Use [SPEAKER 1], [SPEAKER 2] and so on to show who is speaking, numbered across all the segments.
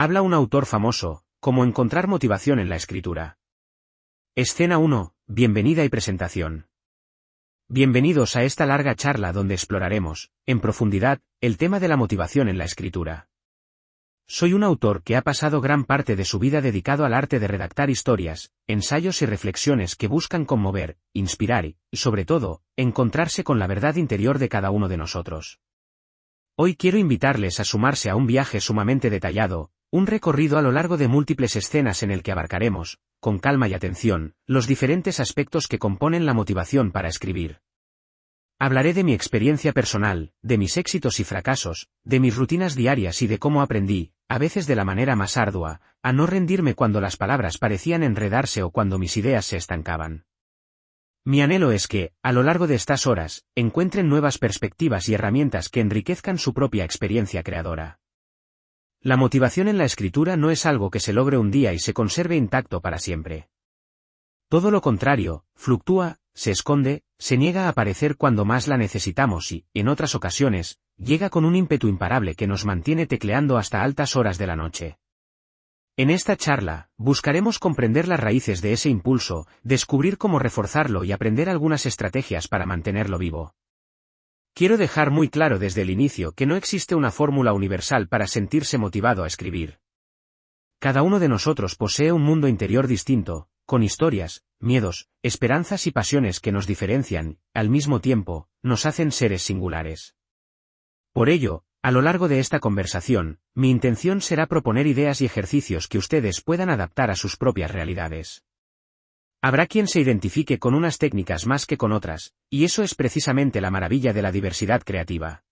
[SPEAKER 1] Habla un autor famoso, cómo encontrar motivación en la escritura. Escena 1, bienvenida y presentación. Bienvenidos a esta larga charla donde exploraremos, en profundidad, el tema de la motivación en la escritura. Soy un autor que ha pasado gran parte de su vida dedicado al arte de redactar historias, ensayos y reflexiones que buscan conmover, inspirar y, sobre todo, encontrarse con la verdad interior de cada uno de nosotros. Hoy quiero invitarles a sumarse a un viaje sumamente detallado, un recorrido a lo largo de múltiples escenas en el que abarcaremos, con calma y atención, los diferentes aspectos que componen la motivación para escribir. Hablaré de mi experiencia personal, de mis éxitos y fracasos, de mis rutinas diarias y de cómo aprendí, a veces de la manera más ardua, a no rendirme cuando las palabras parecían enredarse o cuando mis ideas se estancaban. Mi anhelo es que, a lo largo de estas horas, encuentren nuevas perspectivas y herramientas que enriquezcan su propia experiencia creadora. La motivación en la escritura no es algo que se logre un día y se conserve intacto para siempre. Todo lo contrario, fluctúa, se esconde, se niega a aparecer cuando más la necesitamos y, en otras ocasiones, llega con un ímpetu imparable que nos mantiene tecleando hasta altas horas de la noche. En esta charla, buscaremos comprender las raíces de ese impulso, descubrir cómo reforzarlo y aprender algunas estrategias para mantenerlo vivo. Quiero dejar muy claro desde el inicio que no existe una fórmula universal para sentirse motivado a escribir. Cada uno de nosotros posee un mundo interior distinto, con historias, miedos, esperanzas y pasiones que nos diferencian, al mismo tiempo, nos hacen seres singulares. Por ello, a lo largo de esta conversación, mi intención será proponer ideas y ejercicios que ustedes puedan adaptar a sus propias realidades. Habrá quien se identifique con unas técnicas más que con otras, y eso es precisamente la maravilla de la diversidad creativa.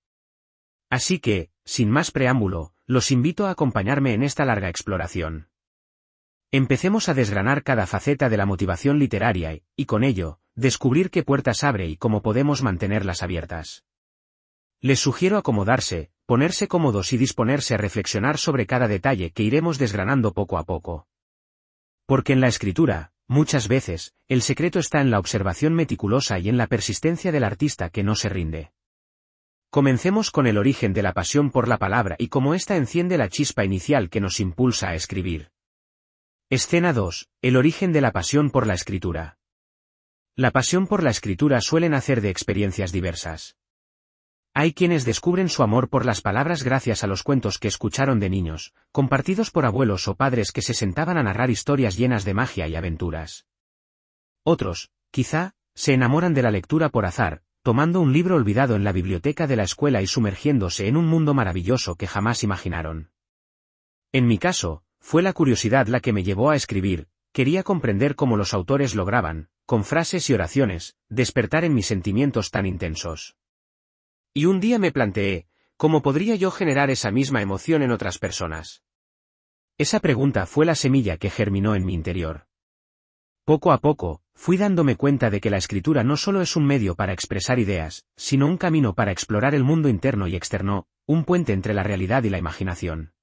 [SPEAKER 1] Así que, sin más preámbulo, los invito a acompañarme en esta larga exploración. Empecemos a desgranar cada faceta de la motivación literaria y, con ello, descubrir qué puertas abre y cómo podemos mantenerlas abiertas. Les sugiero acomodarse, ponerse cómodos y disponerse a reflexionar sobre cada detalle que iremos desgranando poco a poco. Porque en la escritura, muchas veces, el secreto está en la observación meticulosa y en la persistencia del artista que no se rinde. Comencemos con el origen de la pasión por la palabra y cómo ésta enciende la chispa inicial que nos impulsa a escribir. Escena 2. El origen de la pasión por la escritura. La pasión por la escritura suele nacer de experiencias diversas. Hay quienes descubren su amor por las palabras gracias a los cuentos que escucharon de niños, compartidos por abuelos o padres que se sentaban a narrar historias llenas de magia y aventuras. Otros, quizá, se enamoran de la lectura por azar, tomando un libro olvidado en la biblioteca de la escuela y sumergiéndose en un mundo maravilloso que jamás imaginaron. En mi caso, fue la curiosidad la que me llevó a escribir, quería comprender cómo los autores lograban, con frases y oraciones, despertar en mis sentimientos tan intensos. Y un día me planteé, ¿cómo podría yo generar esa misma emoción en otras personas? Esa pregunta fue la semilla que germinó en mi interior. Poco a poco, fui dándome cuenta de que la escritura no solo es un medio para expresar ideas, sino un camino para explorar el mundo interno y externo, un puente entre la realidad y la imaginación.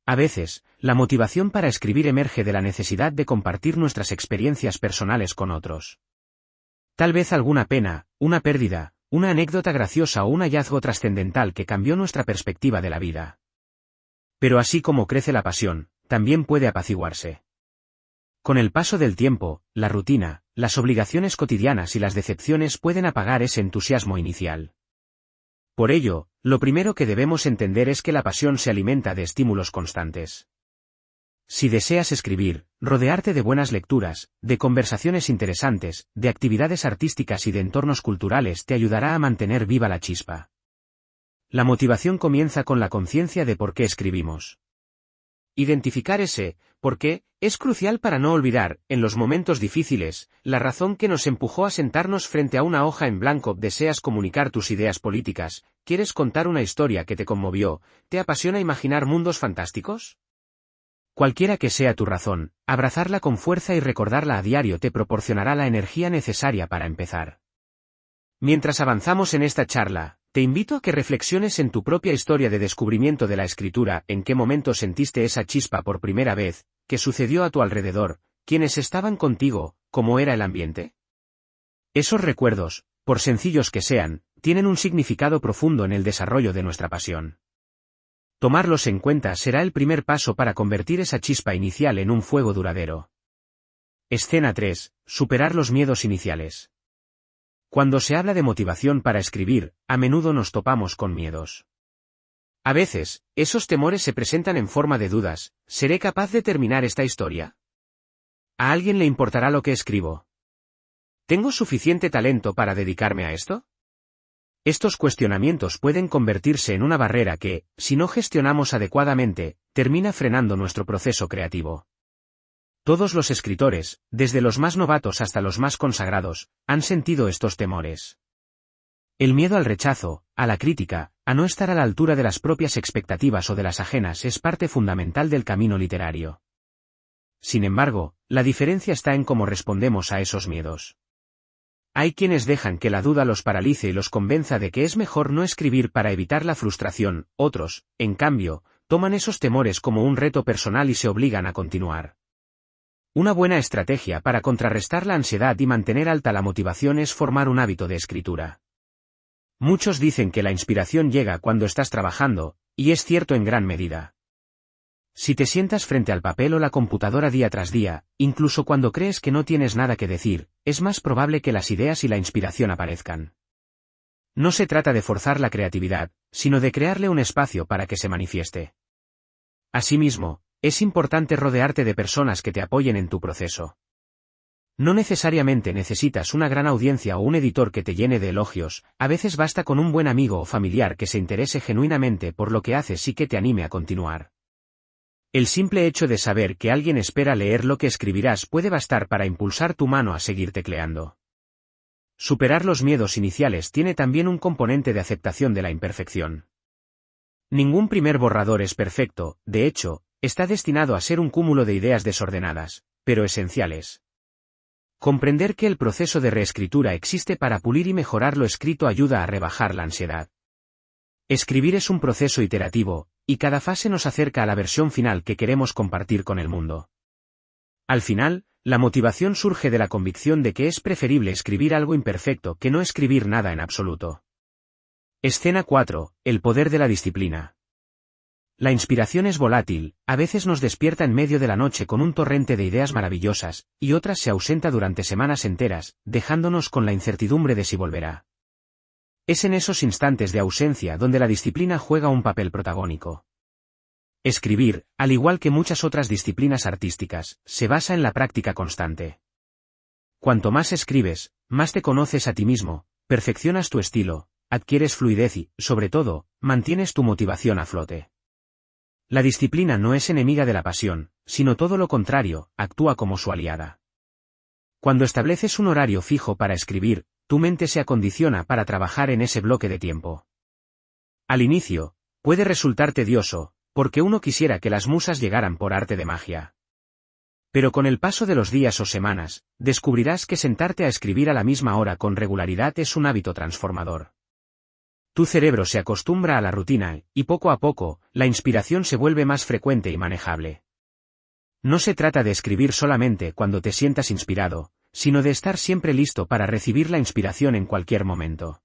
[SPEAKER 1] A veces, la motivación para escribir emerge de la necesidad de compartir nuestras experiencias personales con otros. Tal vez alguna pena, una pérdida, una anécdota graciosa o un hallazgo trascendental que cambió nuestra perspectiva de la vida. Pero así como crece la pasión, también puede apaciguarse. Con el paso del tiempo, la rutina, las obligaciones cotidianas y las decepciones pueden apagar ese entusiasmo inicial. Por ello, lo primero que debemos entender es que la pasión se alimenta de estímulos constantes. Si deseas escribir, rodearte de buenas lecturas, de conversaciones interesantes, de actividades artísticas y de entornos culturales te ayudará a mantener viva la chispa. La motivación comienza con la conciencia de por qué escribimos. Identificar ese por qué es crucial para no olvidar, en los momentos difíciles, la razón que nos empujó a sentarnos frente a una hoja en blanco. ¿Deseas comunicar tus ideas políticas? ¿Quieres contar una historia que te conmovió? ¿Te apasiona imaginar mundos fantásticos? Cualquiera que sea tu razón, abrazarla con fuerza y recordarla a diario te proporcionará la energía necesaria para empezar. Mientras avanzamos en esta charla, te invito a que reflexiones en tu propia historia de descubrimiento de la escritura. ¿En qué momento sentiste esa chispa por primera vez? ¿Qué sucedió a tu alrededor? ¿Quiénes estaban contigo? ¿Cómo era el ambiente? Esos recuerdos, por sencillos que sean, tienen un significado profundo en el desarrollo de nuestra pasión. Tomarlos en cuenta será el primer paso para convertir esa chispa inicial en un fuego duradero. Escena 3. Superar los miedos iniciales. Cuando se habla de motivación para escribir, a menudo nos topamos con miedos. A veces, esos temores se presentan en forma de dudas: ¿seré capaz de terminar esta historia? ¿A alguien le importará lo que escribo? ¿Tengo suficiente talento para dedicarme a esto? Estos cuestionamientos pueden convertirse en una barrera que, si no gestionamos adecuadamente, termina frenando nuestro proceso creativo. Todos los escritores, desde los más novatos hasta los más consagrados, han sentido estos temores. El miedo al rechazo, a la crítica, a no estar a la altura de las propias expectativas o de las ajenas es parte fundamental del camino literario. Sin embargo, la diferencia está en cómo respondemos a esos miedos. Hay quienes dejan que la duda los paralice y los convenza de que es mejor no escribir para evitar la frustración; otros, en cambio, toman esos temores como un reto personal y se obligan a continuar. Una buena estrategia para contrarrestar la ansiedad y mantener alta la motivación es formar un hábito de escritura. Muchos dicen que la inspiración llega cuando estás trabajando, y es cierto en gran medida. Si te sientas frente al papel o la computadora día tras día, incluso cuando crees que no tienes nada que decir, es más probable que las ideas y la inspiración aparezcan. No se trata de forzar la creatividad, sino de crearle un espacio para que se manifieste. Asimismo, es importante rodearte de personas que te apoyen en tu proceso. No necesariamente necesitas una gran audiencia o un editor que te llene de elogios; a veces basta con un buen amigo o familiar que se interese genuinamente por lo que haces y que te anime a continuar. El simple hecho de saber que alguien espera leer lo que escribirás puede bastar para impulsar tu mano a seguir tecleando. Superar los miedos iniciales tiene también un componente de aceptación de la imperfección. Ningún primer borrador es perfecto; de hecho, está destinado a ser un cúmulo de ideas desordenadas, pero esenciales. Comprender que el proceso de reescritura existe para pulir y mejorar lo escrito ayuda a rebajar la ansiedad. Escribir es un proceso iterativo, y cada fase nos acerca a la versión final que queremos compartir con el mundo. Al final, la motivación surge de la convicción de que es preferible escribir algo imperfecto que no escribir nada en absoluto. Escena 4. El poder de la disciplina. La inspiración es volátil; a veces nos despierta en medio de la noche con un torrente de ideas maravillosas, y otras se ausenta durante semanas enteras, dejándonos con la incertidumbre de si volverá. Es en esos instantes de ausencia donde la disciplina juega un papel protagónico. Escribir, al igual que muchas otras disciplinas artísticas, se basa en la práctica constante. Cuanto más escribes, más te conoces a ti mismo, perfeccionas tu estilo, adquieres fluidez y, sobre todo, mantienes tu motivación a flote. La disciplina no es enemiga de la pasión, sino todo lo contrario, actúa como su aliada. Cuando estableces un horario fijo para escribir, tu mente se acondiciona para trabajar en ese bloque de tiempo. Al inicio, puede resultar tedioso, porque uno quisiera que las musas llegaran por arte de magia. Pero con el paso de los días o semanas, descubrirás que sentarte a escribir a la misma hora con regularidad es un hábito transformador. Tu cerebro se acostumbra a la rutina, y poco a poco, la inspiración se vuelve más frecuente y manejable. No se trata de escribir solamente cuando te sientas inspirado, sino de estar siempre listo para recibir la inspiración en cualquier momento.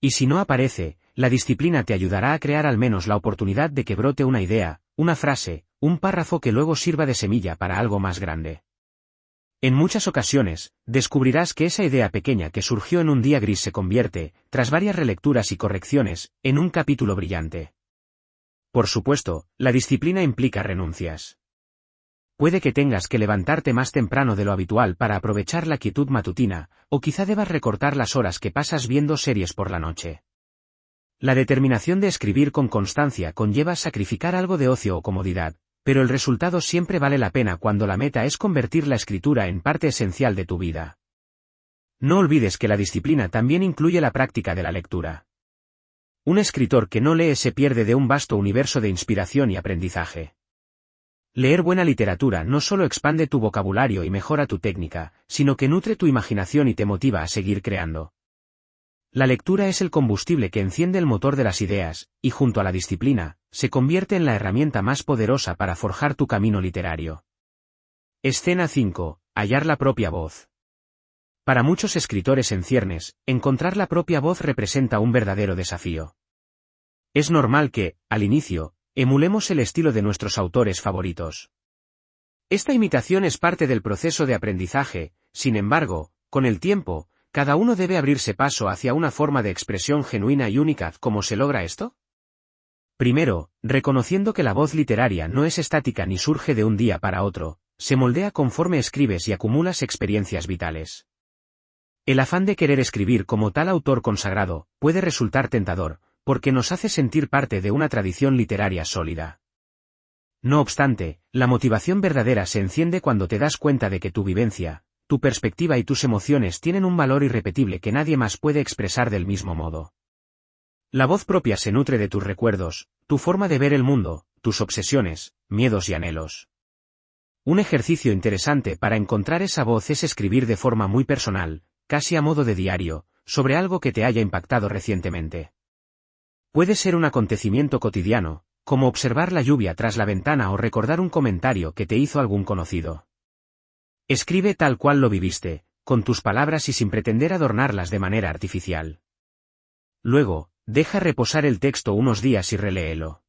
[SPEAKER 1] Y si no aparece, la disciplina te ayudará a crear al menos la oportunidad de que brote una idea, una frase, un párrafo que luego sirva de semilla para algo más grande. En muchas ocasiones, descubrirás que esa idea pequeña que surgió en un día gris se convierte, tras varias relecturas y correcciones, en un capítulo brillante. Por supuesto, la disciplina implica renuncias. Puede que tengas que levantarte más temprano de lo habitual para aprovechar la quietud matutina, o quizá debas recortar las horas que pasas viendo series por la noche. La determinación de escribir con constancia conlleva sacrificar algo de ocio o comodidad, pero el resultado siempre vale la pena cuando la meta es convertir la escritura en parte esencial de tu vida. No olvides que la disciplina también incluye la práctica de la lectura. Un escritor que no lee se pierde de un vasto universo de inspiración y aprendizaje. Leer buena literatura no solo expande tu vocabulario y mejora tu técnica, sino que nutre tu imaginación y te motiva a seguir creando. La lectura es el combustible que enciende el motor de las ideas, y junto a la disciplina, se convierte en la herramienta más poderosa para forjar tu camino literario. Escena 5. Hallar la propia voz. Para muchos escritores en ciernes, encontrar la propia voz representa un verdadero desafío. Es normal que, al inicio, emulemos el estilo de nuestros autores favoritos. Esta imitación es parte del proceso de aprendizaje, sin embargo, con el tiempo, cada uno debe abrirse paso hacia una forma de expresión genuina y única. ¿Cómo se logra esto? Primero, reconociendo que la voz literaria no es estática ni surge de un día para otro, se moldea conforme escribes y acumulas experiencias vitales. El afán de querer escribir como tal autor consagrado puede resultar tentador, porque nos hace sentir parte de una tradición literaria sólida. No obstante, la motivación verdadera se enciende cuando te das cuenta de que tu vivencia, tu perspectiva y tus emociones tienen un valor irrepetible que nadie más puede expresar del mismo modo. La voz propia se nutre de tus recuerdos, tu forma de ver el mundo, tus obsesiones, miedos y anhelos. Un ejercicio interesante para encontrar esa voz es escribir de forma muy personal, casi a modo de diario, sobre algo que te haya impactado recientemente. Puede ser un acontecimiento cotidiano, como observar la lluvia tras la ventana o recordar un comentario que te hizo algún conocido. Escribe tal cual lo viviste, con tus palabras y sin pretender adornarlas de manera artificial. Luego, deja reposar el texto unos días y reléelo.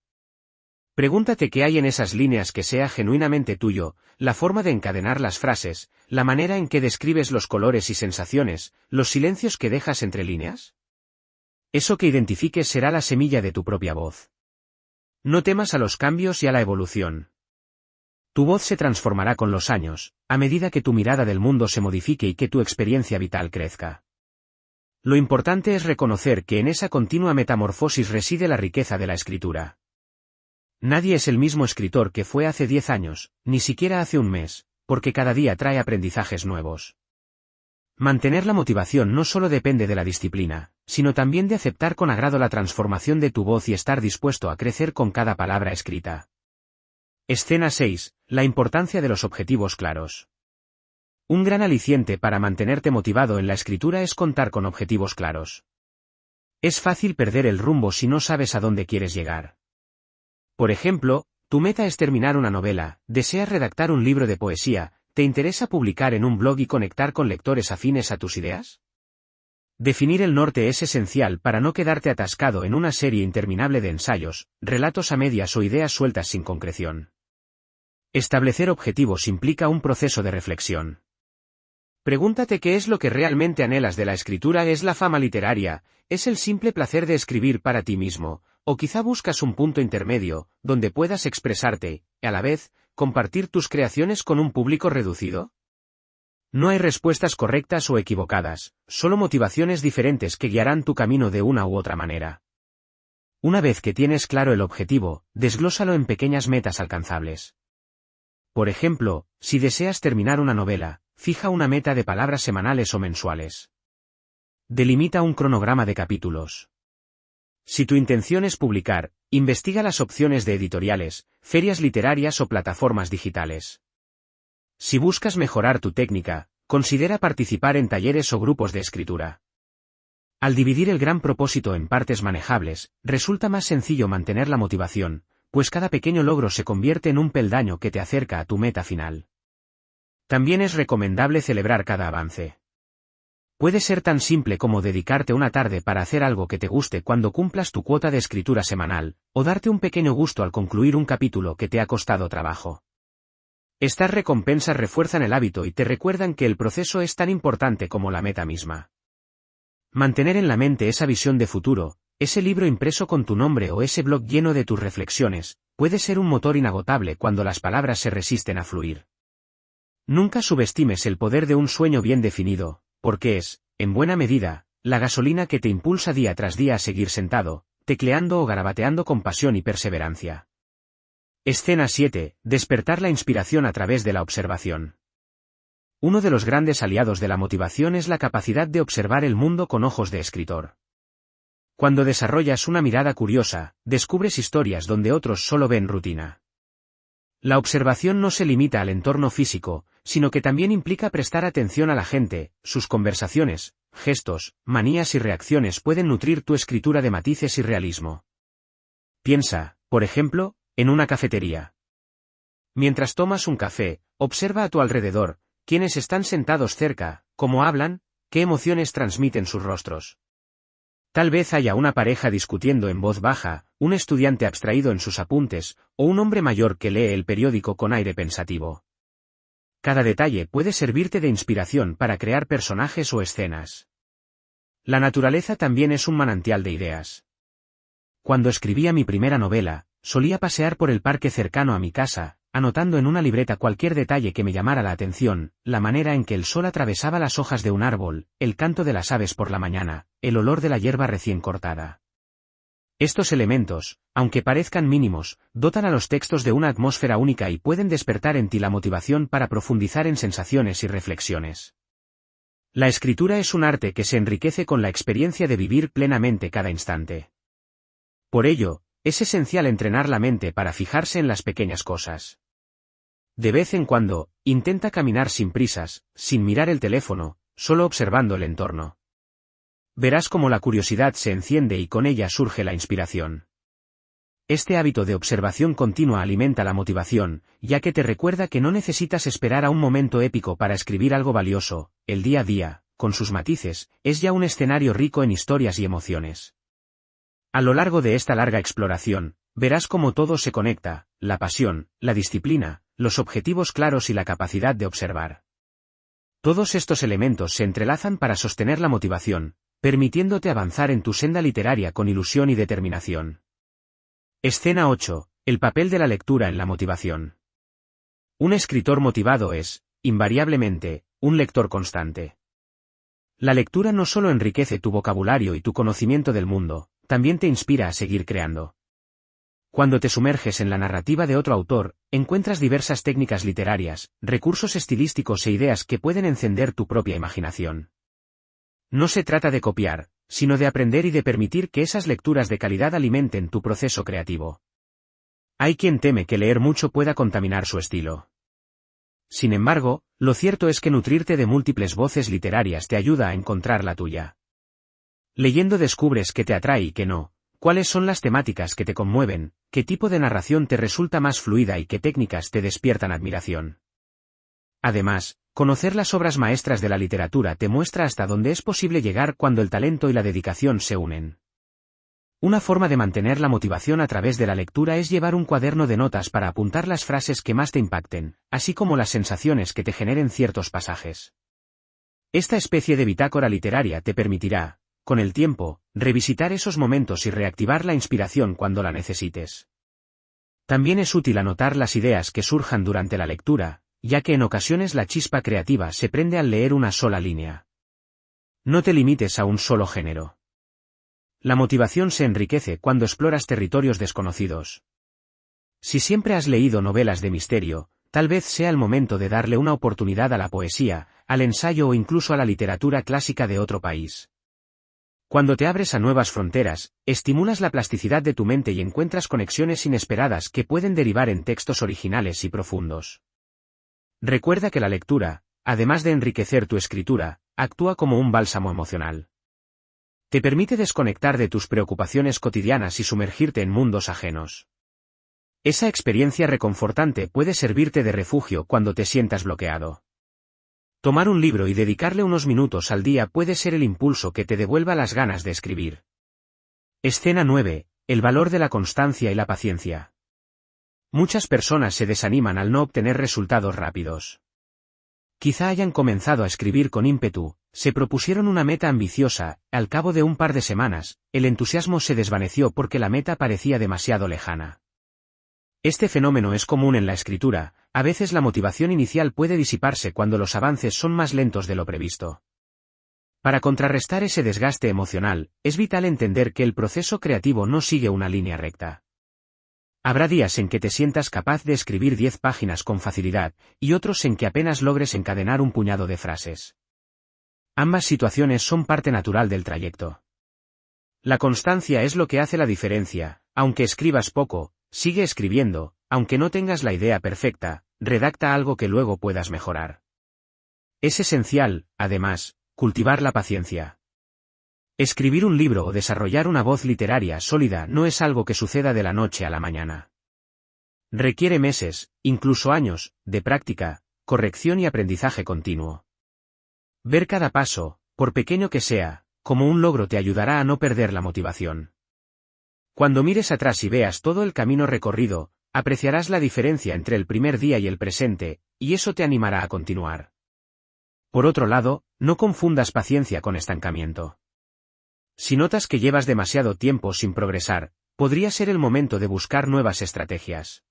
[SPEAKER 1] Pregúntate qué hay en esas líneas que sea genuinamente tuyo, la forma de encadenar las frases, la manera en que describes los colores y sensaciones, los silencios que dejas entre líneas. Eso que identifiques será la semilla de tu propia voz. No temas a los cambios y a la evolución. Tu voz se transformará con los años, a medida que tu mirada del mundo se modifique y que tu experiencia vital crezca. Lo importante es reconocer que en esa continua metamorfosis reside la riqueza de la escritura. Nadie es el mismo escritor que fue hace 10 años, ni siquiera hace un mes, porque cada día trae aprendizajes nuevos. Mantener la motivación no solo depende de la disciplina, sino también de aceptar con agrado la transformación de tu voz y estar dispuesto a crecer con cada palabra escrita. Escena 6. La importancia de los objetivos claros. Un gran aliciente para mantenerte motivado en la escritura es contar con objetivos claros. Es fácil perder el rumbo si no sabes a dónde quieres llegar. Por ejemplo, tu meta es terminar una novela, deseas redactar un libro de poesía, ¿te interesa publicar en un blog y conectar con lectores afines a tus ideas? Definir el norte es esencial para no quedarte atascado en una serie interminable de ensayos, relatos a medias o ideas sueltas sin concreción. Establecer objetivos implica un proceso de reflexión. Pregúntate qué es lo que realmente anhelas de la escritura. ¿Es la fama literaria? ¿Es el simple placer de escribir para ti mismo? O quizá buscas un punto intermedio, donde puedas expresarte, y a la vez, compartir tus creaciones con un público reducido. No hay respuestas correctas o equivocadas, solo motivaciones diferentes que guiarán tu camino de una u otra manera. Una vez que tienes claro el objetivo, desglósalo en pequeñas metas alcanzables. Por ejemplo, si deseas terminar una novela, fija una meta de palabras semanales o mensuales. Delimita un cronograma de capítulos. Si tu intención es publicar, investiga las opciones de editoriales, ferias literarias o plataformas digitales. Si buscas mejorar tu técnica, considera participar en talleres o grupos de escritura. Al dividir el gran propósito en partes manejables, resulta más sencillo mantener la motivación, pues cada pequeño logro se convierte en un peldaño que te acerca a tu meta final. También es recomendable celebrar cada avance. Puede ser tan simple como dedicarte una tarde para hacer algo que te guste cuando cumplas tu cuota de escritura semanal, o darte un pequeño gusto al concluir un capítulo que te ha costado trabajo. Estas recompensas refuerzan el hábito y te recuerdan que el proceso es tan importante como la meta misma. Mantener en la mente esa visión de futuro, ese libro impreso con tu nombre o ese blog lleno de tus reflexiones, puede ser un motor inagotable cuando las palabras se resisten a fluir. Nunca subestimes el poder de un sueño bien definido, porque es, en buena medida, la gasolina que te impulsa día tras día a seguir sentado, tecleando o garabateando con pasión y perseverancia. Escena 7. Despertar la inspiración a través de la observación. Uno de los grandes aliados de la motivación es la capacidad de observar el mundo con ojos de escritor. Cuando desarrollas una mirada curiosa, descubres historias donde otros solo ven rutina. La observación no se limita al entorno físico, sino que también implica prestar atención a la gente, sus conversaciones, gestos, manías y reacciones pueden nutrir tu escritura de matices y realismo. Piensa, por ejemplo, en una cafetería. Mientras tomas un café, observa a tu alrededor, quiénes están sentados cerca, cómo hablan, qué emociones transmiten sus rostros. Tal vez haya una pareja discutiendo en voz baja, un estudiante abstraído en sus apuntes, o un hombre mayor que lee el periódico con aire pensativo. Cada detalle puede servirte de inspiración para crear personajes o escenas. La naturaleza también es un manantial de ideas. Cuando escribía mi primera novela, solía pasear por el parque cercano a mi casa, anotando en una libreta cualquier detalle que me llamara la atención, la manera en que el sol atravesaba las hojas de un árbol, el canto de las aves por la mañana, el olor de la hierba recién cortada. Estos elementos, aunque parezcan mínimos, dotan a los textos de una atmósfera única y pueden despertar en ti la motivación para profundizar en sensaciones y reflexiones. La escritura es un arte que se enriquece con la experiencia de vivir plenamente cada instante. Por ello, es esencial entrenar la mente para fijarse en las pequeñas cosas. De vez en cuando, intenta caminar sin prisas, sin mirar el teléfono, solo observando el entorno. Verás cómo la curiosidad se enciende y con ella surge la inspiración. Este hábito de observación continua alimenta la motivación, ya que te recuerda que no necesitas esperar a un momento épico para escribir algo valioso. El día a día, con sus matices, es ya un escenario rico en historias y emociones. A lo largo de esta larga exploración, verás cómo todo se conecta: la pasión, la disciplina, los objetivos claros y la capacidad de observar. Todos estos elementos se entrelazan para sostener la motivación, permitiéndote avanzar en tu senda literaria con ilusión y determinación. Escena 8. El papel de la lectura en la motivación. Un escritor motivado es, invariablemente, un lector constante. La lectura no solo enriquece tu vocabulario y tu conocimiento del mundo, también te inspira a seguir creando. Cuando te sumerges en la narrativa de otro autor, encuentras diversas técnicas literarias, recursos estilísticos e ideas que pueden encender tu propia imaginación. No se trata de copiar, sino de aprender y de permitir que esas lecturas de calidad alimenten tu proceso creativo. Hay quien teme que leer mucho pueda contaminar su estilo. Sin embargo, lo cierto es que nutrirte de múltiples voces literarias te ayuda a encontrar la tuya. Leyendo descubres qué te atrae y qué no, cuáles son las temáticas que te conmueven, qué tipo de narración te resulta más fluida y qué técnicas te despiertan admiración. Además, conocer las obras maestras de la literatura te muestra hasta dónde es posible llegar cuando el talento y la dedicación se unen. Una forma de mantener la motivación a través de la lectura es llevar un cuaderno de notas para apuntar las frases que más te impacten, así como las sensaciones que te generen ciertos pasajes. Esta especie de bitácora literaria te permitirá, con el tiempo, revisitar esos momentos y reactivar la inspiración cuando la necesites. También es útil anotar las ideas que surjan durante la lectura, ya que en ocasiones la chispa creativa se prende al leer una sola línea. No te limites a un solo género. La motivación se enriquece cuando exploras territorios desconocidos. Si siempre has leído novelas de misterio, tal vez sea el momento de darle una oportunidad a la poesía, al ensayo o incluso a la literatura clásica de otro país. Cuando te abres a nuevas fronteras, estimulas la plasticidad de tu mente y encuentras conexiones inesperadas que pueden derivar en textos originales y profundos. Recuerda que la lectura, además de enriquecer tu escritura, actúa como un bálsamo emocional. Te permite desconectar de tus preocupaciones cotidianas y sumergirte en mundos ajenos. Esa experiencia reconfortante puede servirte de refugio cuando te sientas bloqueado. Tomar un libro y dedicarle unos minutos al día puede ser el impulso que te devuelva las ganas de escribir. Escena 9. El valor de la constancia y la paciencia. Muchas personas se desaniman al no obtener resultados rápidos. Quizá hayan comenzado a escribir con ímpetu, se propusieron una meta ambiciosa, al cabo de un par de semanas, el entusiasmo se desvaneció porque la meta parecía demasiado lejana. Este fenómeno es común en la escritura, a veces la motivación inicial puede disiparse cuando los avances son más lentos de lo previsto. Para contrarrestar ese desgaste emocional, es vital entender que el proceso creativo no sigue una línea recta. Habrá días en que te sientas capaz de escribir 10 páginas con facilidad, y otros en que apenas logres encadenar un puñado de frases. Ambas situaciones son parte natural del trayecto. La constancia es lo que hace la diferencia: aunque escribas poco, sigue escribiendo; aunque no tengas la idea perfecta, redacta algo que luego puedas mejorar. Es esencial, además, cultivar la paciencia. Escribir un libro o desarrollar una voz literaria sólida no es algo que suceda de la noche a la mañana. Requiere meses, incluso años, de práctica, corrección y aprendizaje continuo. Ver cada paso, por pequeño que sea, como un logro te ayudará a no perder la motivación. Cuando mires atrás y veas todo el camino recorrido, apreciarás la diferencia entre el primer día y el presente, y eso te animará a continuar. Por otro lado, no confundas paciencia con estancamiento. Si notas que llevas demasiado tiempo sin progresar, podría ser el momento de buscar nuevas estrategias.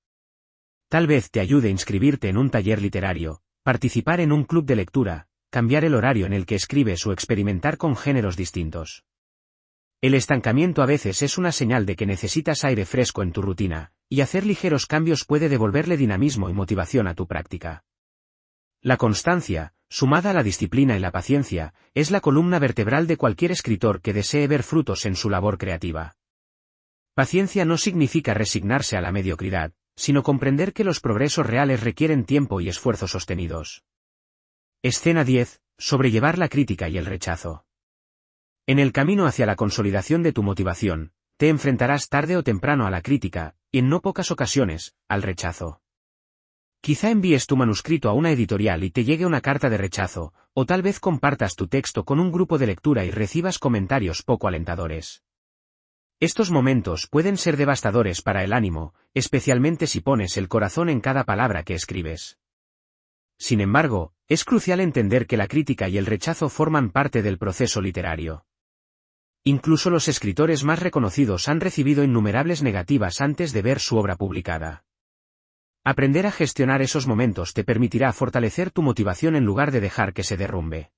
[SPEAKER 1] Tal vez te ayude a inscribirte en un taller literario, participar en un club de lectura, cambiar el horario en el que escribes o experimentar con géneros distintos. El estancamiento a veces es una señal de que necesitas aire fresco en tu rutina, y hacer ligeros cambios puede devolverle dinamismo y motivación a tu práctica. La constancia, sumada a la disciplina y la paciencia, es la columna vertebral de cualquier escritor que desee ver frutos en su labor creativa. Paciencia no significa resignarse a la mediocridad, sino comprender que los progresos reales requieren tiempo y esfuerzos sostenidos. Escena 10. Sobrellevar la crítica y el rechazo. En el camino hacia la consolidación de tu motivación, te enfrentarás tarde o temprano a la crítica, y en no pocas ocasiones, al rechazo. Quizá envíes tu manuscrito a una editorial y te llegue una carta de rechazo, o tal vez compartas tu texto con un grupo de lectura y recibas comentarios poco alentadores. Estos momentos pueden ser devastadores para el ánimo, especialmente si pones el corazón en cada palabra que escribes. Sin embargo, es crucial entender que la crítica y el rechazo forman parte del proceso literario. Incluso los escritores más reconocidos han recibido innumerables negativas antes de ver su obra publicada. Aprender a gestionar esos momentos te permitirá fortalecer tu motivación en lugar de dejar que se derrumbe.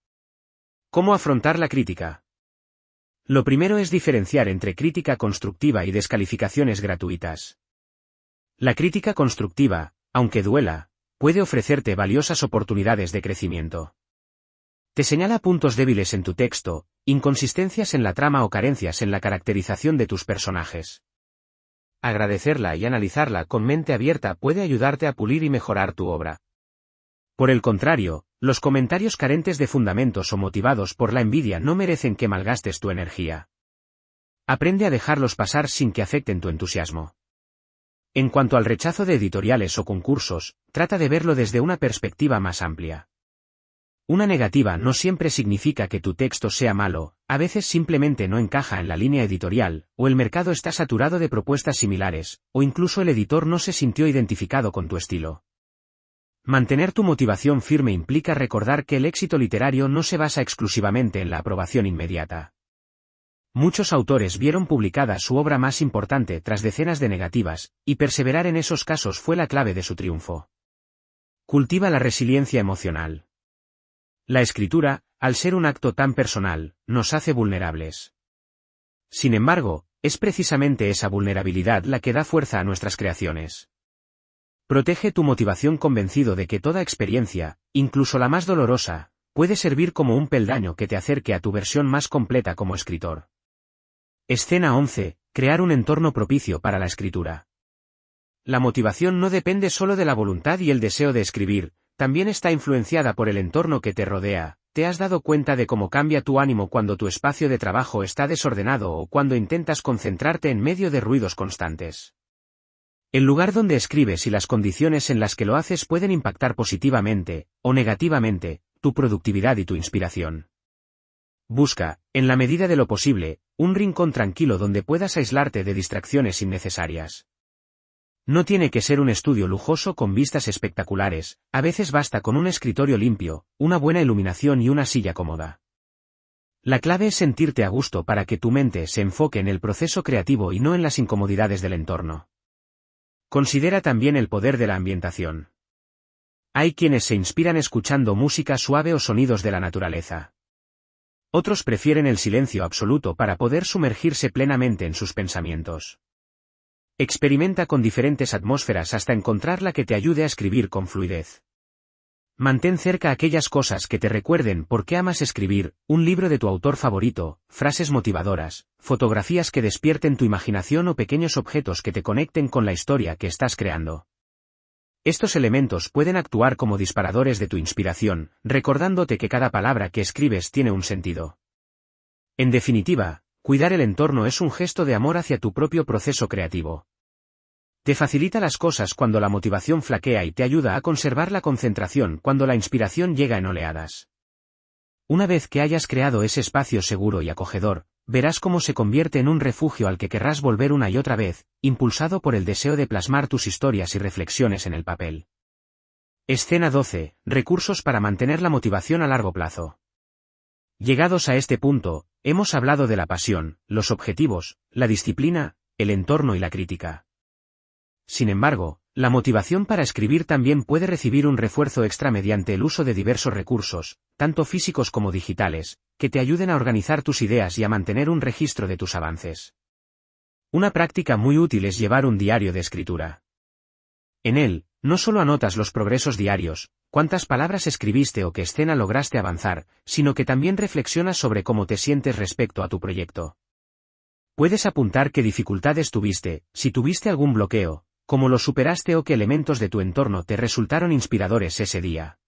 [SPEAKER 1] ¿Cómo afrontar la crítica? Lo primero es diferenciar entre crítica constructiva y descalificaciones gratuitas. La crítica constructiva, aunque duela, puede ofrecerte valiosas oportunidades de crecimiento. Te señala puntos débiles en tu texto, inconsistencias en la trama o carencias en la caracterización de tus personajes. Agradecerla y analizarla con mente abierta puede ayudarte a pulir y mejorar tu obra. Por el contrario, los comentarios carentes de fundamentos o motivados por la envidia no merecen que malgastes tu energía. Aprende a dejarlos pasar sin que afecten tu entusiasmo. En cuanto al rechazo de editoriales o concursos, trata de verlo desde una perspectiva más amplia. Una negativa no siempre significa que tu texto sea malo, a veces simplemente no encaja en la línea editorial, o el mercado está saturado de propuestas similares, o incluso el editor no se sintió identificado con tu estilo. Mantener tu motivación firme implica recordar que el éxito literario no se basa exclusivamente en la aprobación inmediata. Muchos autores vieron publicada su obra más importante tras decenas de negativas, y perseverar en esos casos fue la clave de su triunfo. Cultiva la resiliencia emocional. La escritura, al ser un acto tan personal, nos hace vulnerables. Sin embargo, es precisamente esa vulnerabilidad la que da fuerza a nuestras creaciones. Protege tu motivación convencido de que toda experiencia, incluso la más dolorosa, puede servir como un peldaño que te acerque a tu versión más completa como escritor. Escena 11. Crear un entorno propicio para la escritura. La motivación no depende solo de la voluntad y el deseo de escribir, también está influenciada por el entorno que te rodea. ¿Te has dado cuenta de cómo cambia tu ánimo cuando tu espacio de trabajo está desordenado o cuando intentas concentrarte en medio de ruidos constantes? El lugar donde escribes y las condiciones en las que lo haces pueden impactar positivamente, o negativamente, tu productividad y tu inspiración. Busca, en la medida de lo posible, un rincón tranquilo donde puedas aislarte de distracciones innecesarias. No tiene que ser un estudio lujoso con vistas espectaculares, a veces basta con un escritorio limpio, una buena iluminación y una silla cómoda. La clave es sentirte a gusto para que tu mente se enfoque en el proceso creativo y no en las incomodidades del entorno. Considera también el poder de la ambientación. Hay quienes se inspiran escuchando música suave o sonidos de la naturaleza. Otros prefieren el silencio absoluto para poder sumergirse plenamente en sus pensamientos. Experimenta con diferentes atmósferas hasta encontrar la que te ayude a escribir con fluidez. Mantén cerca aquellas cosas que te recuerden por qué amas escribir, un libro de tu autor favorito, frases motivadoras, fotografías que despierten tu imaginación o pequeños objetos que te conecten con la historia que estás creando. Estos elementos pueden actuar como disparadores de tu inspiración, recordándote que cada palabra que escribes tiene un sentido. En definitiva, cuidar el entorno es un gesto de amor hacia tu propio proceso creativo. Te facilita las cosas cuando la motivación flaquea y te ayuda a conservar la concentración cuando la inspiración llega en oleadas. Una vez que hayas creado ese espacio seguro y acogedor, verás cómo se convierte en un refugio al que querrás volver una y otra vez, impulsado por el deseo de plasmar tus historias y reflexiones en el papel. Escena 12. Recursos para mantener la motivación a largo plazo. Llegados a este punto, hemos hablado de la pasión, los objetivos, la disciplina, el entorno y la crítica. Sin embargo, la motivación para escribir también puede recibir un refuerzo extra mediante el uso de diversos recursos, tanto físicos como digitales, que te ayuden a organizar tus ideas y a mantener un registro de tus avances. Una práctica muy útil es llevar un diario de escritura. En él, no solo anotas los progresos diarios, cuántas palabras escribiste o qué escena lograste avanzar, sino que también reflexionas sobre cómo te sientes respecto a tu proyecto. Puedes apuntar qué dificultades tuviste, si tuviste algún bloqueo, cómo lo superaste o qué elementos de tu entorno te resultaron inspiradores ese día.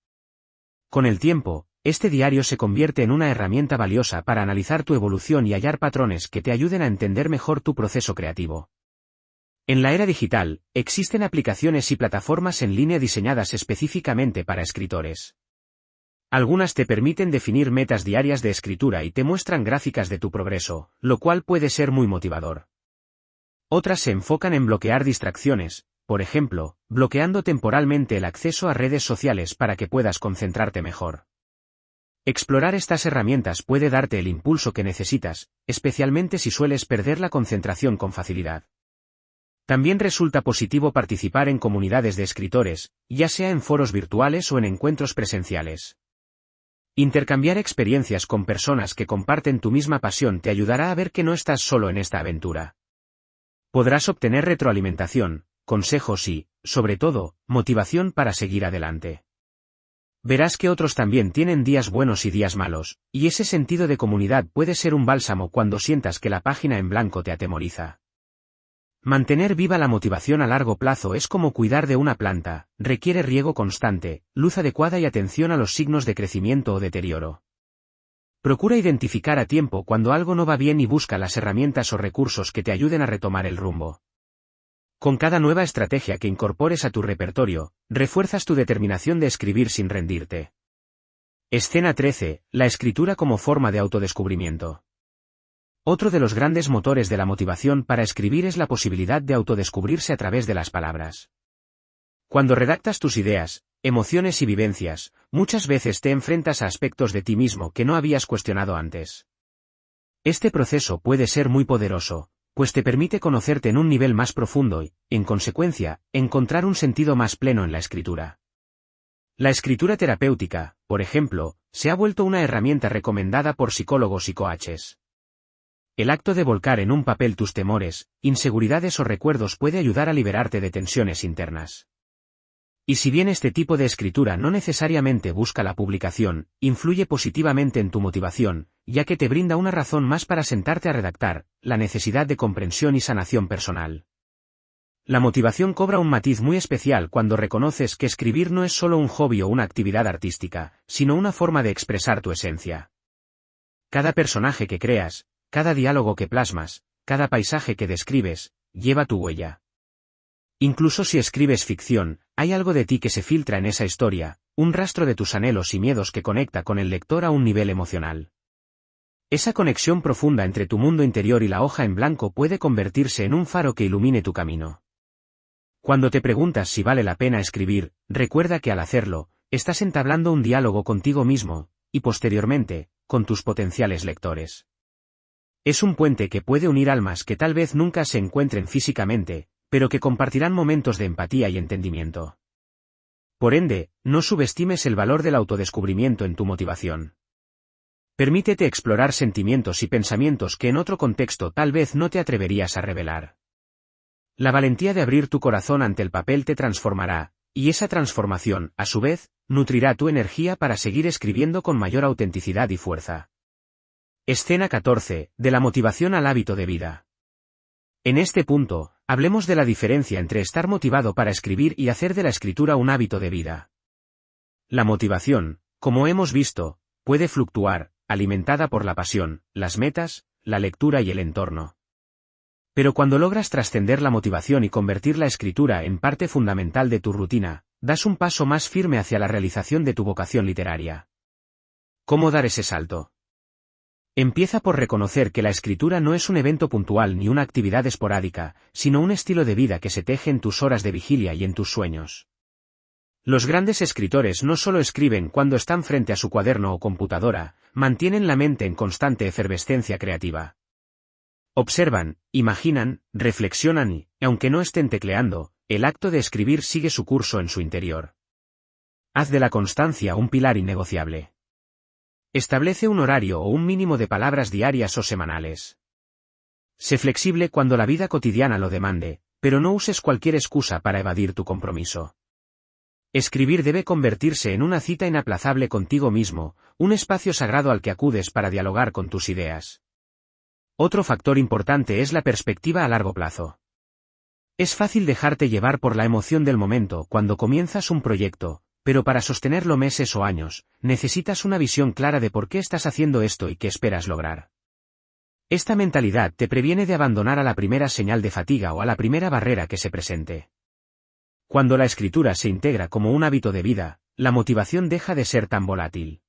[SPEAKER 1] Con el tiempo, este diario se convierte en una herramienta valiosa para analizar tu evolución y hallar patrones que te ayuden a entender mejor tu proceso creativo. En la era digital, existen aplicaciones y plataformas en línea diseñadas específicamente para escritores. Algunas te permiten definir metas diarias de escritura y te muestran gráficas de tu progreso, lo cual puede ser muy motivador. Otras se enfocan en bloquear distracciones, por ejemplo, bloqueando temporalmente el acceso a redes sociales para que puedas concentrarte mejor. Explorar estas herramientas puede darte el impulso que necesitas, especialmente si sueles perder la concentración con facilidad. También resulta positivo participar en comunidades de escritores, ya sea en foros virtuales o en encuentros presenciales. Intercambiar experiencias con personas que comparten tu misma pasión te ayudará a ver que no estás solo en esta aventura. Podrás obtener retroalimentación, consejos y, sobre todo, motivación para seguir adelante. Verás que otros también tienen días buenos y días malos, y ese sentido de comunidad puede ser un bálsamo cuando sientas que la página en blanco te atemoriza. Mantener viva la motivación a largo plazo es como cuidar de una planta, requiere riego constante, luz adecuada y atención a los signos de crecimiento o deterioro. Procura identificar a tiempo cuando algo no va bien y busca las herramientas o recursos que te ayuden a retomar el rumbo. Con cada nueva estrategia que incorpores a tu repertorio, refuerzas tu determinación de escribir sin rendirte. Escena 13. La escritura como forma de autodescubrimiento. Otro de los grandes motores de la motivación para escribir es la posibilidad de autodescubrirse a través de las palabras. Cuando redactas tus ideas, emociones y vivencias, muchas veces te enfrentas a aspectos de ti mismo que no habías cuestionado antes. Este proceso puede ser muy poderoso, pues te permite conocerte en un nivel más profundo y, en consecuencia, encontrar un sentido más pleno en la escritura. La escritura terapéutica, por ejemplo, se ha vuelto una herramienta recomendada por psicólogos y coaches. El acto de volcar en un papel tus temores, inseguridades o recuerdos puede ayudar a liberarte de tensiones internas. Y si bien este tipo de escritura no necesariamente busca la publicación, influye positivamente en tu motivación, ya que te brinda una razón más para sentarte a redactar, la necesidad de comprensión y sanación personal. La motivación cobra un matiz muy especial cuando reconoces que escribir no es solo un hobby o una actividad artística, sino una forma de expresar tu esencia. Cada personaje que creas, cada diálogo que plasmas, cada paisaje que describes, lleva tu huella. Incluso si escribes ficción, hay algo de ti que se filtra en esa historia, un rastro de tus anhelos y miedos que conecta con el lector a un nivel emocional. Esa conexión profunda entre tu mundo interior y la hoja en blanco puede convertirse en un faro que ilumine tu camino. Cuando te preguntas si vale la pena escribir, recuerda que al hacerlo, estás entablando un diálogo contigo mismo, y posteriormente, con tus potenciales lectores. Es un puente que puede unir almas que tal vez nunca se encuentren físicamente, pero que compartirán momentos de empatía y entendimiento. Por ende, no subestimes el valor del autodescubrimiento en tu motivación. Permítete explorar sentimientos y pensamientos que en otro contexto tal vez no te atreverías a revelar. La valentía de abrir tu corazón ante el papel te transformará, y esa transformación, a su vez, nutrirá tu energía para seguir escribiendo con mayor autenticidad y fuerza. Escena 14. De la motivación al hábito de vida. En este punto, hablemos de la diferencia entre estar motivado para escribir y hacer de la escritura un hábito de vida. La motivación, como hemos visto, puede fluctuar, alimentada por la pasión, las metas, la lectura y el entorno. Pero cuando logras trascender la motivación y convertir la escritura en parte fundamental de tu rutina, das un paso más firme hacia la realización de tu vocación literaria. ¿Cómo dar ese salto? Empieza por reconocer que la escritura no es un evento puntual ni una actividad esporádica, sino un estilo de vida que se teje en tus horas de vigilia y en tus sueños. Los grandes escritores no solo escriben cuando están frente a su cuaderno o computadora, mantienen la mente en constante efervescencia creativa. Observan, imaginan, reflexionan y, aunque no estén tecleando, el acto de escribir sigue su curso en su interior. Haz de la constancia un pilar innegociable. Establece un horario o un mínimo de palabras diarias o semanales. Sé flexible cuando la vida cotidiana lo demande, pero no uses cualquier excusa para evadir tu compromiso. Escribir debe convertirse en una cita inaplazable contigo mismo, un espacio sagrado al que acudes para dialogar con tus ideas. Otro factor importante es la perspectiva a largo plazo. Es fácil dejarte llevar por la emoción del momento cuando comienzas un proyecto, pero para sostenerlo meses o años, necesitas una visión clara de por qué estás haciendo esto y qué esperas lograr. Esta mentalidad te previene de abandonar a la primera señal de fatiga o a la primera barrera que se presente. Cuando la escritura se integra como un hábito de vida, la motivación deja de ser tan volátil.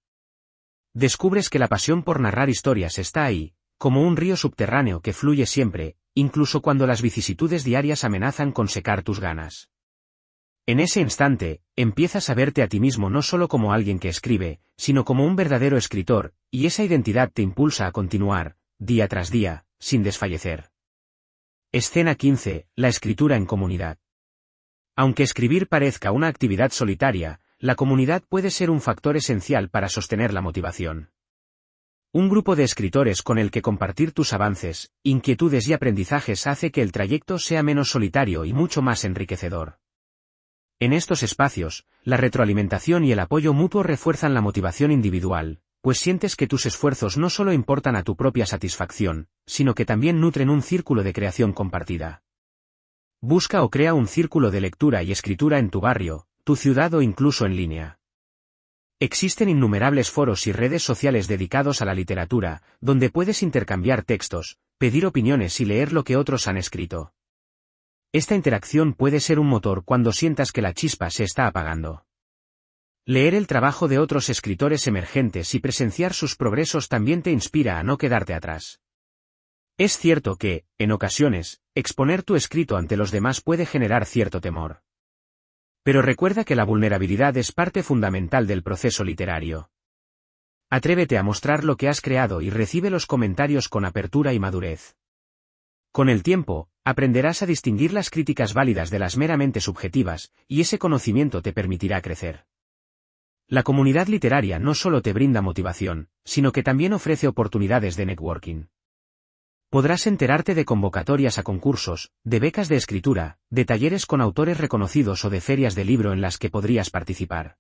[SPEAKER 1] Descubres que la pasión por narrar historias está ahí, como un río subterráneo que fluye siempre, incluso cuando las vicisitudes diarias amenazan con secar tus ganas. En ese instante, empiezas a verte a ti mismo no solo como alguien que escribe, sino como un verdadero escritor, y esa identidad te impulsa a continuar, día tras día, sin desfallecer. Escena 15. La escritura en comunidad. Aunque escribir parezca una actividad solitaria, la comunidad puede ser un factor esencial para sostener la motivación. Un grupo de escritores con el que compartir tus avances, inquietudes y aprendizajes hace que el trayecto sea menos solitario y mucho más enriquecedor. En estos espacios, la retroalimentación y el apoyo mutuo refuerzan la motivación individual, pues sientes que tus esfuerzos no solo importan a tu propia satisfacción, sino que también nutren un círculo de creación compartida. Busca o crea un círculo de lectura y escritura en tu barrio, tu ciudad o incluso en línea. Existen innumerables foros y redes sociales dedicados a la literatura, donde puedes intercambiar textos, pedir opiniones y leer lo que otros han escrito. Esta interacción puede ser un motor cuando sientas que la chispa se está apagando. Leer el trabajo de otros escritores emergentes y presenciar sus progresos también te inspira a no quedarte atrás. Es cierto que, en ocasiones, exponer tu escrito ante los demás puede generar cierto temor. Pero recuerda que la vulnerabilidad es parte fundamental del proceso literario. Atrévete a mostrar lo que has creado y recibe los comentarios con apertura y madurez. Con el tiempo, aprenderás a distinguir las críticas válidas de las meramente subjetivas, y ese conocimiento te permitirá crecer. La comunidad literaria no solo te brinda motivación, sino que también ofrece oportunidades de networking. Podrás enterarte de convocatorias a concursos, de becas de escritura, de talleres con autores reconocidos o de ferias de libro en las que podrías participar.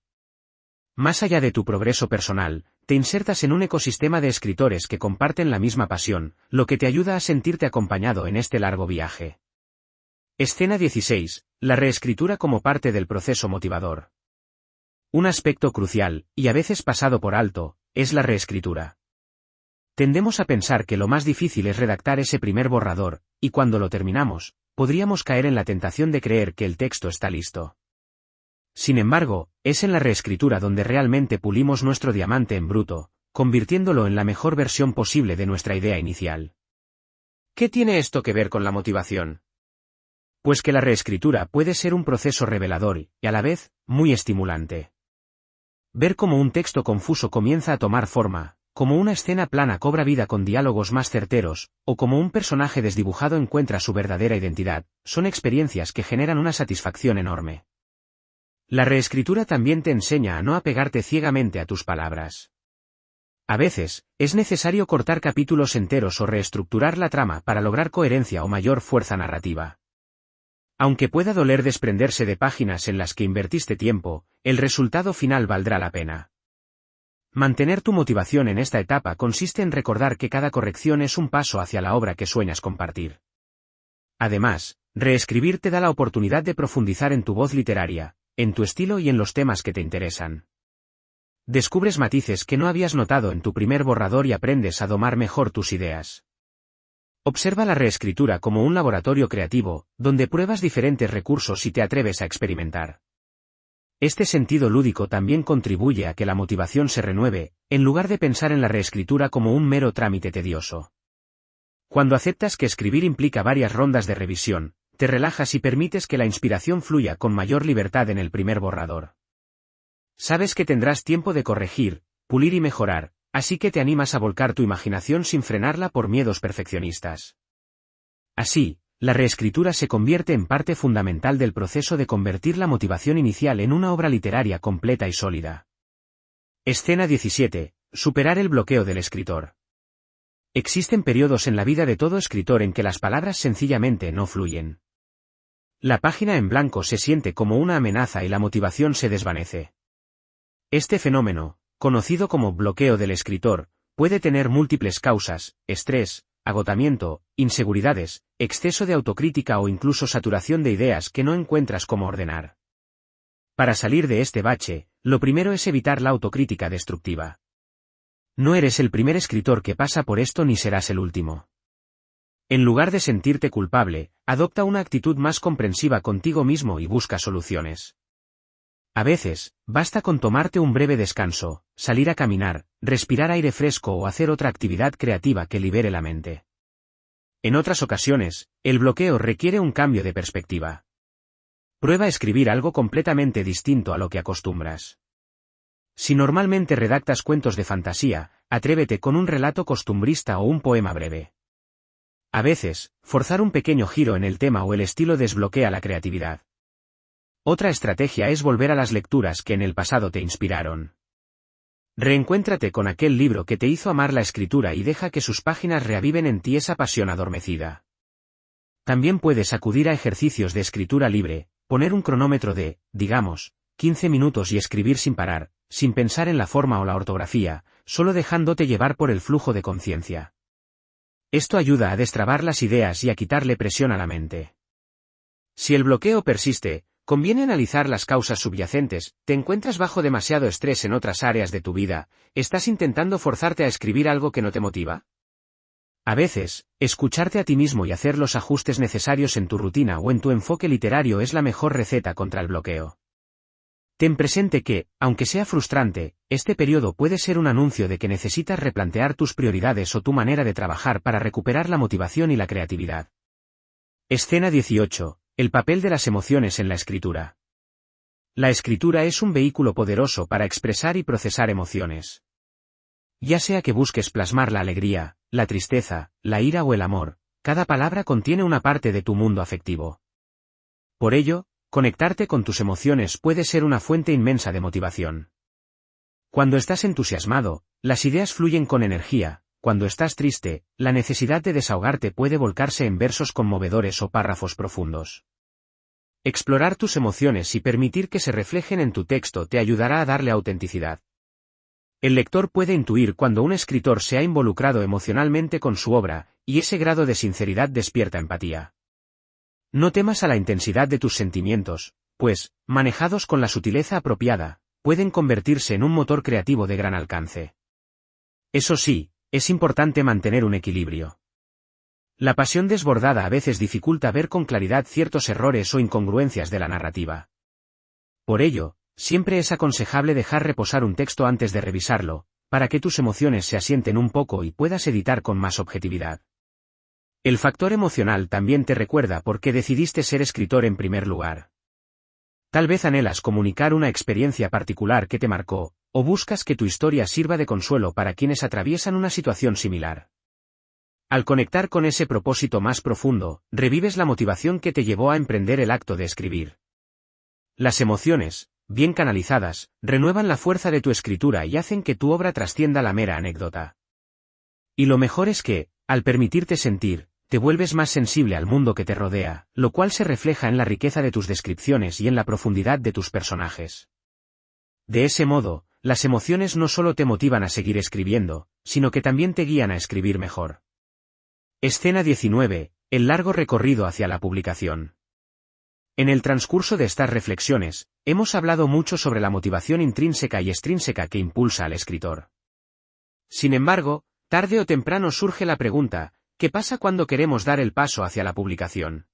[SPEAKER 1] Más allá de tu progreso personal, te insertas en un ecosistema de escritores que comparten la misma pasión, lo que te ayuda a sentirte acompañado en este largo viaje. Escena 16. La reescritura como parte del proceso motivador. Un aspecto crucial, y a veces pasado por alto, es la reescritura. Tendemos a pensar que lo más difícil es redactar ese primer borrador, y cuando lo terminamos, podríamos caer en la tentación de creer que el texto está listo. Sin embargo, es en la reescritura donde realmente pulimos nuestro diamante en bruto, convirtiéndolo en la mejor versión posible de nuestra idea inicial. ¿Qué tiene esto que ver con la motivación? Pues que la reescritura puede ser un proceso revelador y, a la vez, muy estimulante. Ver cómo un texto confuso comienza a tomar forma, como una escena plana cobra vida con diálogos más certeros, o como un personaje desdibujado encuentra su verdadera identidad, son experiencias que generan una satisfacción enorme. La reescritura también te enseña a no apegarte ciegamente a tus palabras. A veces, es necesario cortar capítulos enteros o reestructurar la trama para lograr coherencia o mayor fuerza narrativa. Aunque pueda doler desprenderse de páginas en las que invertiste tiempo, el resultado final valdrá la pena. Mantener tu motivación en esta etapa consiste en recordar que cada corrección es un paso hacia la obra que sueñas compartir. Además, reescribir te da la oportunidad de profundizar en tu voz literaria, en tu estilo y en los temas que te interesan. Descubres matices que no habías notado en tu primer borrador y aprendes a domar mejor tus ideas. Observa la reescritura como un laboratorio creativo, donde pruebas diferentes recursos y te atreves a experimentar. Este sentido lúdico también contribuye a que la motivación se renueve, en lugar de pensar en la reescritura como un mero trámite tedioso. Cuando aceptas que escribir implica varias rondas de revisión, te relajas y permites que la inspiración fluya con mayor libertad en el primer borrador. Sabes que tendrás tiempo de corregir, pulir y mejorar, así que te animas a volcar tu imaginación sin frenarla por miedos perfeccionistas. Así, la reescritura se convierte en parte fundamental del proceso de convertir la motivación inicial en una obra literaria completa y sólida. Escena 17. Superar el bloqueo del escritor. Existen periodos en la vida de todo escritor en que las palabras sencillamente no fluyen. La página en blanco se siente como una amenaza y la motivación se desvanece. Este fenómeno, conocido como bloqueo del escritor, puede tener múltiples causas: estrés, agotamiento, inseguridades, exceso de autocrítica o incluso saturación de ideas que no encuentras cómo ordenar. Para salir de este bache, lo primero es evitar la autocrítica destructiva. No eres el primer escritor que pasa por esto ni serás el último. En lugar de sentirte culpable, adopta una actitud más comprensiva contigo mismo y busca soluciones. A veces, basta con tomarte un breve descanso, salir a caminar, respirar aire fresco o hacer otra actividad creativa que libere la mente. En otras ocasiones, el bloqueo requiere un cambio de perspectiva. Prueba a escribir algo completamente distinto a lo que acostumbras. Si normalmente redactas cuentos de fantasía, atrévete con un relato costumbrista o un poema breve. A veces, forzar un pequeño giro en el tema o el estilo desbloquea la creatividad. Otra estrategia es volver a las lecturas que en el pasado te inspiraron. Reencuéntrate con aquel libro que te hizo amar la escritura y deja que sus páginas reaviven en ti esa pasión adormecida. También puedes acudir a ejercicios de escritura libre, poner un cronómetro de, digamos, 15 minutos y escribir sin parar, sin pensar en la forma o la ortografía, solo dejándote llevar por el flujo de conciencia. Esto ayuda a destrabar las ideas y a quitarle presión a la mente. Si el bloqueo persiste, conviene analizar las causas subyacentes. ¿Te encuentras bajo demasiado estrés en otras áreas de tu vida? ¿Estás intentando forzarte a escribir algo que no te motiva? A veces, escucharte a ti mismo y hacer los ajustes necesarios en tu rutina o en tu enfoque literario es la mejor receta contra el bloqueo. Ten presente que, aunque sea frustrante, este periodo puede ser un anuncio de que necesitas replantear tus prioridades o tu manera de trabajar para recuperar la motivación y la creatividad. Escena 18. El papel de las emociones en la escritura. La escritura es un vehículo poderoso para expresar y procesar emociones. Ya sea que busques plasmar la alegría, la tristeza, la ira o el amor, cada palabra contiene una parte de tu mundo afectivo. Por ello, conectarte con tus emociones puede ser una fuente inmensa de motivación. Cuando estás entusiasmado, las ideas fluyen con energía; cuando estás triste, la necesidad de desahogarte puede volcarse en versos conmovedores o párrafos profundos. Explorar tus emociones y permitir que se reflejen en tu texto te ayudará a darle autenticidad. El lector puede intuir cuando un escritor se ha involucrado emocionalmente con su obra, y ese grado de sinceridad despierta empatía. No temas a la intensidad de tus sentimientos, pues, manejados con la sutileza apropiada, pueden convertirse en un motor creativo de gran alcance. Eso sí, es importante mantener un equilibrio. La pasión desbordada a veces dificulta ver con claridad ciertos errores o incongruencias de la narrativa. Por ello, siempre es aconsejable dejar reposar un texto antes de revisarlo, para que tus emociones se asienten un poco y puedas editar con más objetividad. El factor emocional también te recuerda por qué decidiste ser escritor en primer lugar. Tal vez anhelas comunicar una experiencia particular que te marcó, o buscas que tu historia sirva de consuelo para quienes atraviesan una situación similar. Al conectar con ese propósito más profundo, revives la motivación que te llevó a emprender el acto de escribir. Las emociones, bien canalizadas, renuevan la fuerza de tu escritura y hacen que tu obra trascienda la mera anécdota. Y lo mejor es que, al permitirte sentir, te vuelves más sensible al mundo que te rodea, lo cual se refleja en la riqueza de tus descripciones y en la profundidad de tus personajes. De ese modo, las emociones no solo te motivan a seguir escribiendo, sino que también te guían a escribir mejor. Escena 19. El largo recorrido hacia la publicación. En el transcurso de estas reflexiones, hemos hablado mucho sobre la motivación intrínseca y extrínseca que impulsa al escritor. Sin embargo, tarde o temprano surge la pregunta: ¿qué pasa cuando queremos dar el paso hacia la publicación?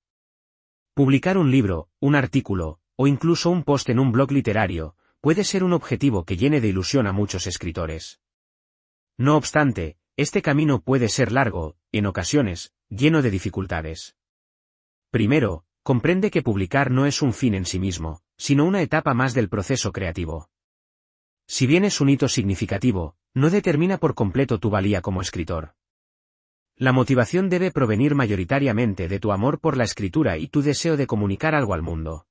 [SPEAKER 1] Publicar un libro, un artículo, o incluso un post en un blog literario, puede ser un objetivo que llene de ilusión a muchos escritores. No obstante, este camino puede ser largo, en ocasiones, lleno de dificultades. Primero, comprende que publicar no es un fin en sí mismo, sino una etapa más del proceso creativo. Si bien es un hito significativo, no determina por completo tu valía como escritor. La motivación debe provenir mayoritariamente de tu amor por la escritura y tu deseo de comunicar algo al mundo.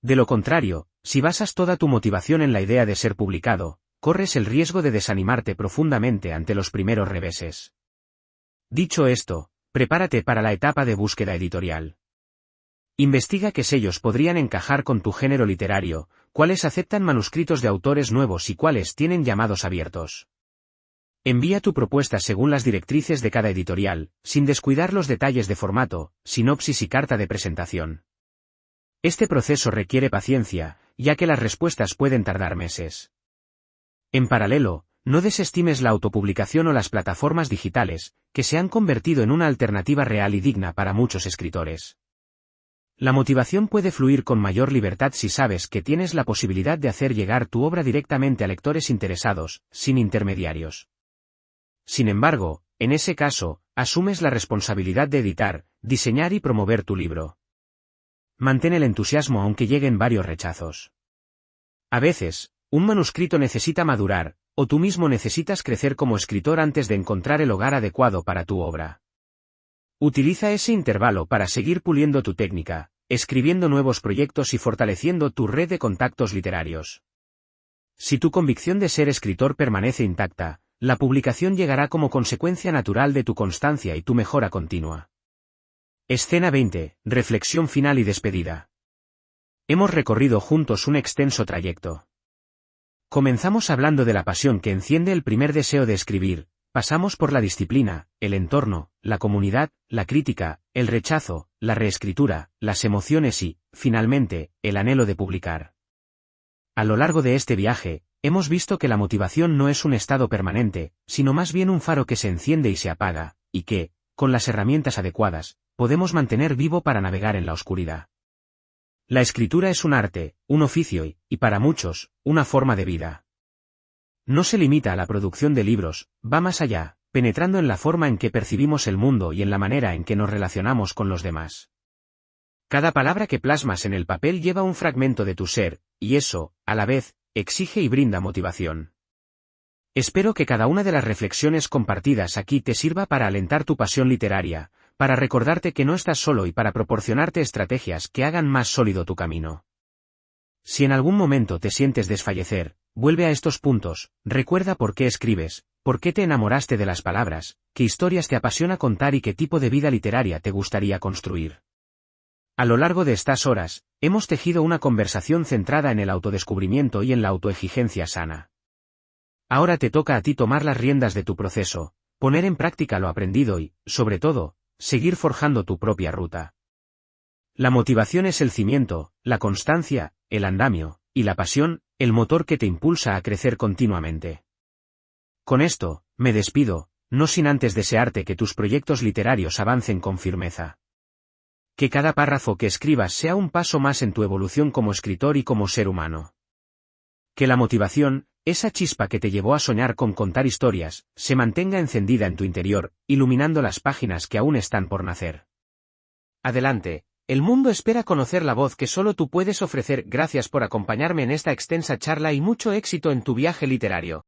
[SPEAKER 1] De lo contrario, si basas toda tu motivación en la idea de ser publicado, corres el riesgo de desanimarte profundamente ante los primeros reveses. Dicho esto, prepárate para la etapa de búsqueda editorial. Investiga qué sellos podrían encajar con tu género literario, cuáles aceptan manuscritos de autores nuevos y cuáles tienen llamados abiertos. Envía tu propuesta según las directrices de cada editorial, sin descuidar los detalles de formato, sinopsis y carta de presentación. Este proceso requiere paciencia, ya que las respuestas pueden tardar meses. En paralelo, no desestimes la autopublicación o las plataformas digitales, que se han convertido en una alternativa real y digna para muchos escritores. La motivación puede fluir con mayor libertad si sabes que tienes la posibilidad de hacer llegar tu obra directamente a lectores interesados, sin intermediarios. Sin embargo, en ese caso, asumes la responsabilidad de editar, diseñar y promover tu libro. Mantén el entusiasmo aunque lleguen varios rechazos. A veces, un manuscrito necesita madurar, o tú mismo necesitas crecer como escritor antes de encontrar el hogar adecuado para tu obra. Utiliza ese intervalo para seguir puliendo tu técnica, escribiendo nuevos proyectos y fortaleciendo tu red de contactos literarios. Si tu convicción de ser escritor permanece intacta, la publicación llegará como consecuencia natural de tu constancia y tu mejora continua. Escena 20, reflexión final y despedida. Hemos recorrido juntos un extenso trayecto. Comenzamos hablando de la pasión que enciende el primer deseo de escribir, pasamos por la disciplina, el entorno, la comunidad, la crítica, el rechazo, la reescritura, las emociones y, finalmente, el anhelo de publicar. A lo largo de este viaje, hemos visto que la motivación no es un estado permanente, sino más bien un faro que se enciende y se apaga, y que, con las herramientas adecuadas, podemos mantener vivo para navegar en la oscuridad. La escritura es un arte, un oficio y para muchos, una forma de vida. No se limita a la producción de libros, va más allá, penetrando en la forma en que percibimos el mundo y en la manera en que nos relacionamos con los demás. Cada palabra que plasmas en el papel lleva un fragmento de tu ser, y eso, a la vez, exige y brinda motivación. Espero que cada una de las reflexiones compartidas aquí te sirva para alentar tu pasión literaria, para recordarte que no estás solo y para proporcionarte estrategias que hagan más sólido tu camino. Si en algún momento te sientes desfallecer, vuelve a estos puntos, recuerda por qué escribes, por qué te enamoraste de las palabras, qué historias te apasiona contar y qué tipo de vida literaria te gustaría construir. A lo largo de estas horas, hemos tejido una conversación centrada en el autodescubrimiento y en la autoexigencia sana. Ahora te toca a ti tomar las riendas de tu proceso, poner en práctica lo aprendido y, sobre todo, seguir forjando tu propia ruta. La motivación es el cimiento, la constancia, el andamio, y la pasión, el motor que te impulsa a crecer continuamente. Con esto, me despido, no sin antes desearte que tus proyectos literarios avancen con firmeza. Que cada párrafo que escribas sea un paso más en tu evolución como escritor y como ser humano. Que la motivación, esa chispa que te llevó a soñar con contar historias, se mantenga encendida en tu interior, iluminando las páginas que aún están por nacer. Adelante, el mundo espera conocer la voz que solo tú puedes ofrecer. Gracias por acompañarme en esta extensa charla y mucho éxito en tu viaje literario.